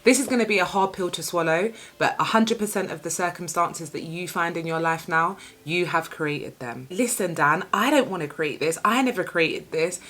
This is going to be a hard pill to swallow, but 100% of the circumstances that you find in your life now, you have created them. Listen, Dan, I don't want to create this. I never created this.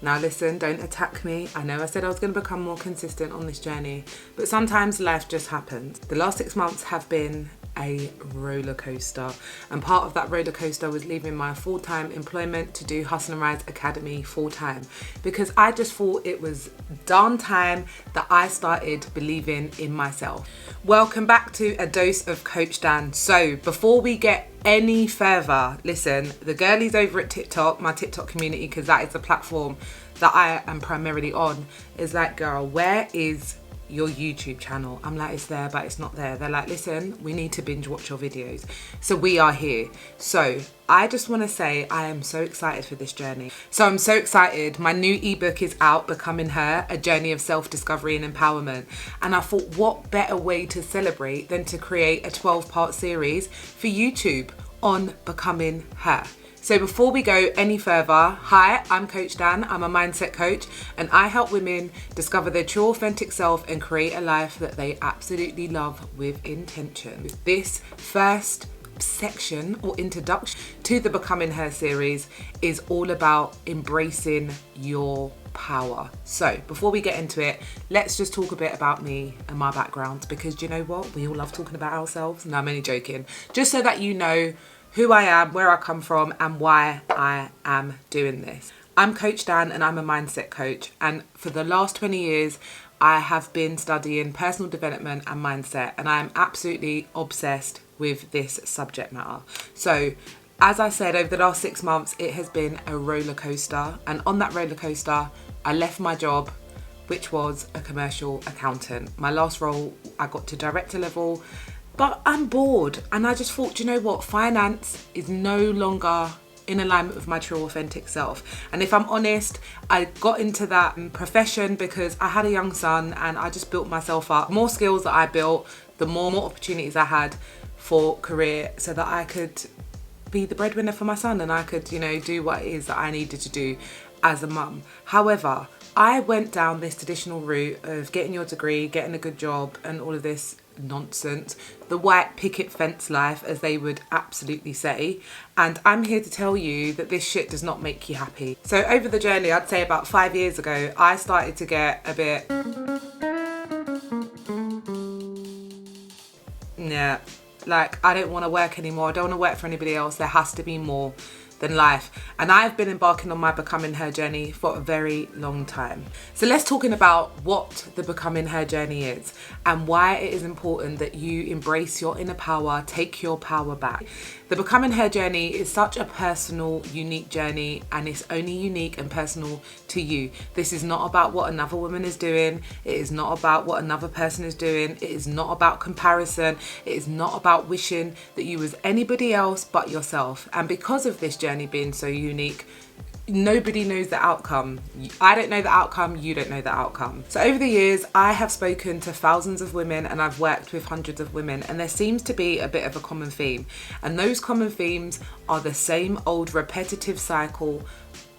Now listen, don't attack me. I know I said I was going to become more consistent on this journey, but sometimes life just happens. The last 6 months have been a roller coaster, and part of that roller coaster was leaving my full-time employment to do Hustle and Rise Academy full-time, because I just thought it was darn time that I started believing in myself. Welcome back to A Dose of Coach Dan. So before we get any further, listen, the girlies over at TikTok, my TikTok community, because that is the platform that I am primarily on, is like, girl, where is your YouTube channel? I'm like, it's there, but it's not there. They're like, listen, we need to binge watch your videos. So we are here. So I just want to say I am so excited for this journey. So I'm so excited. My new ebook is out, Becoming Her, A Journey of Self-Discovery and Empowerment. And I thought, what better way to celebrate than to create a 12-part series for YouTube on Becoming Her. So before we go any further, hi, I'm Coach Dan. I'm a mindset coach, and I help women discover their true authentic self and create a life that they absolutely love with intention. This first section or introduction to the Becoming Her series is all about embracing your power. So before we get into it, let's just talk a bit about me and my background, because do you know what? We all love talking about ourselves. No, I'm only joking. Just so that you know who I am, where I come from, and why I am doing this. I'm Coach Dan, and I'm a mindset coach. And for the last 20 years, I have been studying personal development and mindset, and I am absolutely obsessed with this subject matter. So, as I said, over the last 6 months, it has been a roller coaster. And on that roller coaster, I left my job, which was a commercial accountant. My last role, I got to director level, but I'm bored, and I just thought, you know what, finance is no longer in alignment with my true authentic self. And if I'm honest, I got into that profession because I had a young son and I just built myself up. The more skills that I built, the more opportunities I had for career, so that I could be the breadwinner for my son and I could, you know, do what it is that I needed to do as a mum. However, I went down this traditional route of getting your degree, getting a good job, and all of this nonsense, the white picket fence life, as they would absolutely say. And I'm here to tell you that this shit does not make you happy. So over the journey, I'd say about 5 years ago, I started to get a bit, yeah, like, I don't want to work anymore. I don't want to work for anybody else. There has to be more than life. And I've been embarking on my Becoming Her journey for a very long time. So let's talk about what the Becoming Her journey is and why it is important that you embrace your inner power, take your power back. The Becoming Her journey is such a personal, unique journey, and it's only unique and personal to you. This is not about what another woman is doing. It is not about what another person is doing. It is not about comparison. It is not about wishing that you was anybody else but yourself. And because of this journey being so unique, nobody knows the outcome. I don't know the outcome, you don't know the outcome. So over the years, I have spoken to thousands of women and I've worked with hundreds of women, and there seems to be a bit of a common theme. And those common themes are the same old repetitive cycle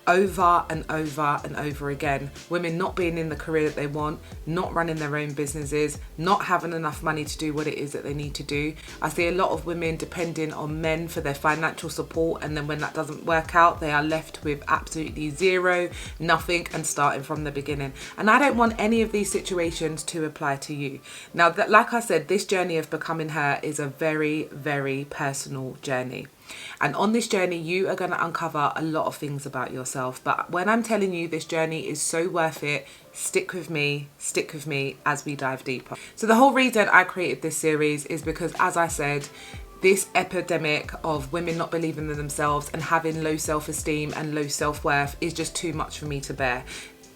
over and over and over again. Women not being in the career that they want, not running their own businesses, not having enough money to do what it is that they need to do. I see a lot of women depending on men for their financial support, and then when that doesn't work out, they are left with absolutely zero, nothing, and starting from the beginning. And I don't want any of these situations to apply to you. Now, that, like I said, this journey of Becoming Her is a very, very personal journey. And on this journey, you are going to uncover a lot of things about yourself. But when I'm telling you this journey is so worth it, stick with me as we dive deeper. So the whole reason I created this series is because, as I said, this epidemic of women not believing in themselves and having low self-esteem and low self-worth is just too much for me to bear.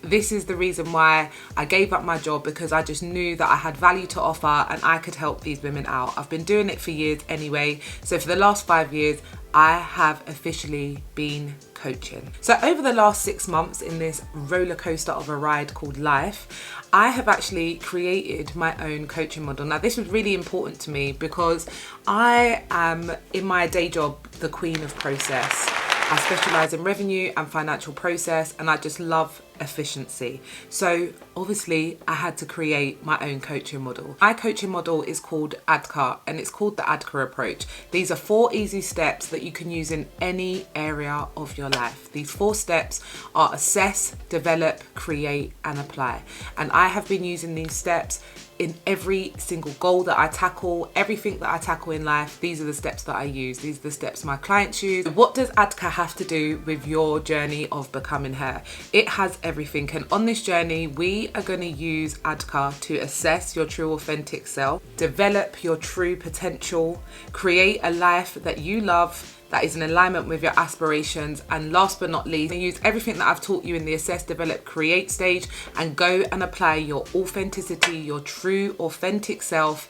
This is the reason why I gave up my job, because I just knew that I had value to offer and I could help these women out. I've been doing it for years anyway. So for the last 5 years, I have officially been coaching. So over the last 6 months in this roller coaster of a ride called life, I have actually created my own coaching model. Now, this was really important to me because I am, in my day job, the queen of process. I specialise in revenue and financial process, and I just love efficiency. So obviously I had to create my own coaching model. My coaching model is called ADKAR, and it's called the ADKAR approach. These are 4 easy steps that you can use in any area of your life. These 4 steps are assess, develop, create, and apply. And I have been using these steps in every single goal that I tackle, everything that I tackle in life. These are the steps that I use. These are the steps my clients use. What does ADKAR have to do with your journey of becoming her? It has everything. And on this journey, we are going to use ADKAR to assess your true authentic self, develop your true potential, create a life that you love, that is in alignment with your aspirations, and last but not least, use everything that I've taught you in the assess, develop, create stage and go and apply your authenticity, your true authentic self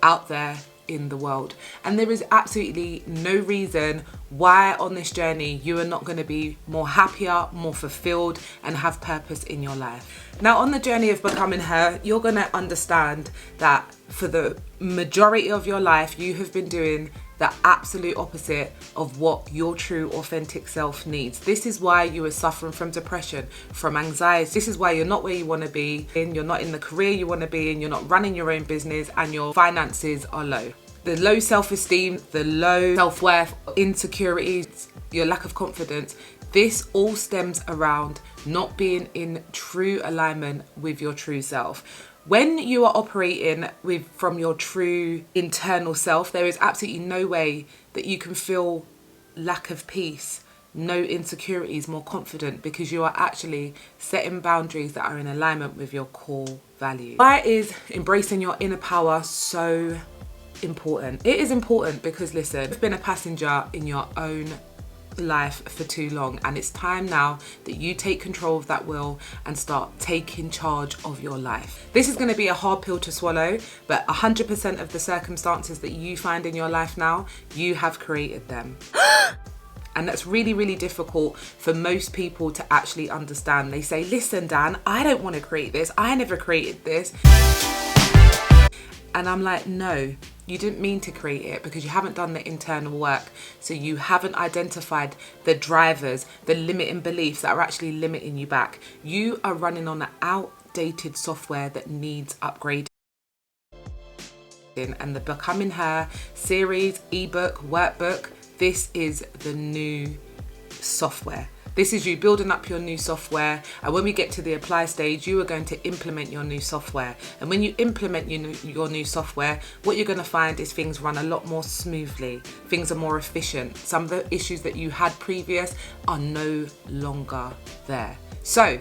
out there in the world. And there is absolutely no reason why on this journey you are not going to be more happier, more fulfilled, and have purpose in your life. Now, on the journey of becoming her, you're going to understand that for the majority of your life, you have been doing the absolute opposite of what your true authentic self needs. This is why you are suffering from depression, from anxiety. This is why you're not where you want to be, and you're not in the career you want to be in, you're not running your own business, and your finances are low. The low self-esteem, the low self-worth, insecurities, your lack of confidence, this all stems around not being in true alignment with your true self. When you are operating from your true internal self, there is absolutely no way that you can feel lack of peace, no insecurities, more confident, because you are actually setting boundaries that are in alignment with your core values. Why is embracing your inner power so important? It is important because, listen, you've been a passenger in your own life for too long, and it's time now that you take control of that wheel and start taking charge of your life. This is going to be a hard pill to swallow, but 100% of the circumstances that you find in your life now, you have created them. And that's really, really difficult for most people to actually understand. They say, listen, Dan, I don't want to create this. I never created this. And I'm like, no, you didn't mean to create it because you haven't done the internal work. So you haven't identified the drivers, the limiting beliefs that are actually limiting you back. You are running on an outdated software that needs upgrading. And the Becoming Her series, ebook, workbook, this is the new software. This is you building up your new software, and when we get to the apply stage, you are going to implement your new software. And when you implement your new software, what you're going to find is things run a lot more smoothly. Things are more efficient. Some of the issues that you had previous are no longer there. So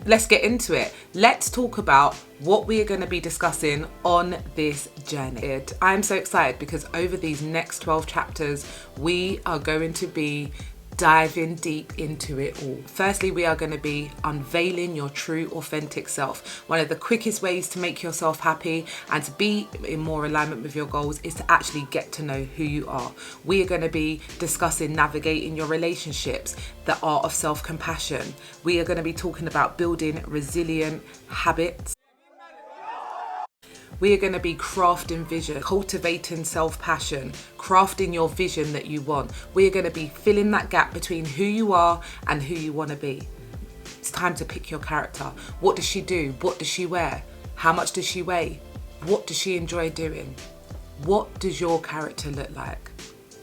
let's get into it. Let's talk about what we are going to be discussing on this journey. I'm so excited because over these next 12 chapters, we are going to be diving deep into it all. Firstly, we are going to be unveiling your true authentic self. One of the quickest ways to make yourself happy and to be in more alignment with your goals is to actually get to know who you are. We are going to be discussing navigating your relationships, the art of self-compassion. We are going to be talking about building resilient habits. We are going to be crafting vision, cultivating self-passion, crafting your vision that you want. We are going to be filling that gap between who you are and who you want to be. It's time to pick your character. What does she do? What does she wear? How much does she weigh? What does she enjoy doing? What does your character look like?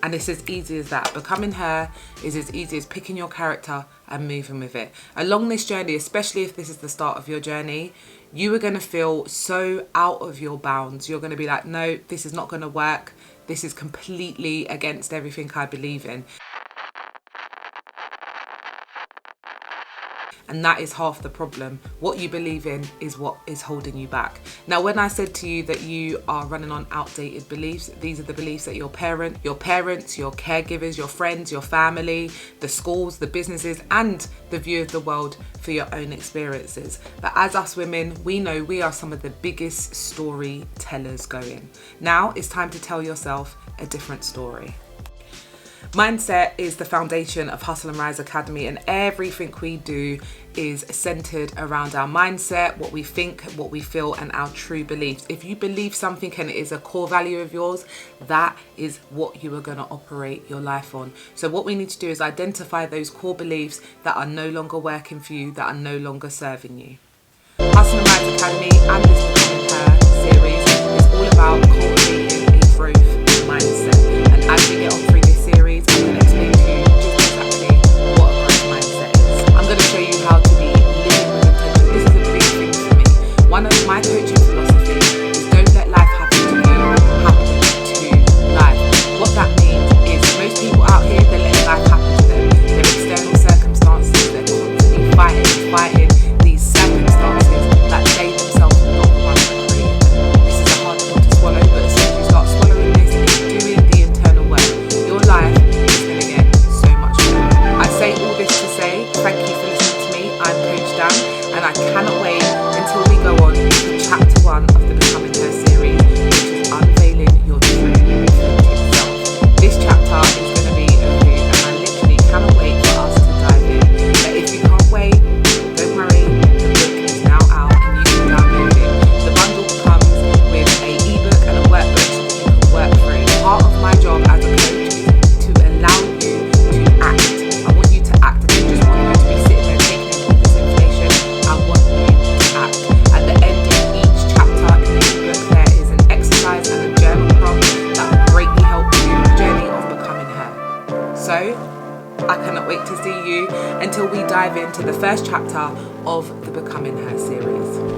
And it's as easy as that. Becoming her is as easy as picking your character and moving with it. Along this journey, especially if this is the start of your journey, you are going to feel so out of your bounds. You're going to be like, no, this is not going to work. This is completely against everything I believe in. and that is half the problem. What you believe in is what is holding you back. Now, when I said to you that you are running on outdated beliefs, these are the beliefs that your parents, your caregivers, your friends, your family, the schools, the businesses, and the view of the world for your own experiences. But as us women, we know we are some of the biggest storytellers going. Now it's time to tell yourself a different story. Mindset is the foundation of Hustle and Rise Academy, and everything we do is centered around our mindset, what we think, what we feel, and our true beliefs. If you believe something and it is a core value of yours, that is what you are going to operate your life on. So what we need to do is identify those core beliefs that are no longer working for you, that are no longer serving you. Hustle and Rise Academy and this Becoming Her series is all about cultivating a growth mindset. And as we get on through this series, I'm going to explain to you just exactly what a growth mindset is. I'm going to show you how to be living with intention. This is a big thing for me. One of my coaching philosophies is don't let life happen to you, happen to life. What that means is most people out here, they're letting life happen to them. Their external circumstances, they're constantly fighting these circumstances that they themselves are not the ones that create them. This is a hard pill to swallow, but as soon as you start swallowing this and doing the internal work, your life is going to get so much better. I say all this to say thank you for listening to me. I'm Coach Dan, and I cannot wait until we go on to chapter 1 of the Becoming Her series, which is unveiling your true authentic self. This chapter is going to be a hoot, and I literally cannot wait for us to dive in. But if you can't wait, don't worry, the book is now out and you can download it. The bundle comes with an ebook and a workbook so that you can work through. Part of my job as a coach is to allow you to act. I want you to act. I don't just want you to be sitting there taking in all this information. I want you to act. At the end of each chapter in the ebook, there is an exercise and a journal prompt that will greatly help you in the journey of becoming her. So, I cannot wait to see you until we dive into the first chapter of the Becoming Her series.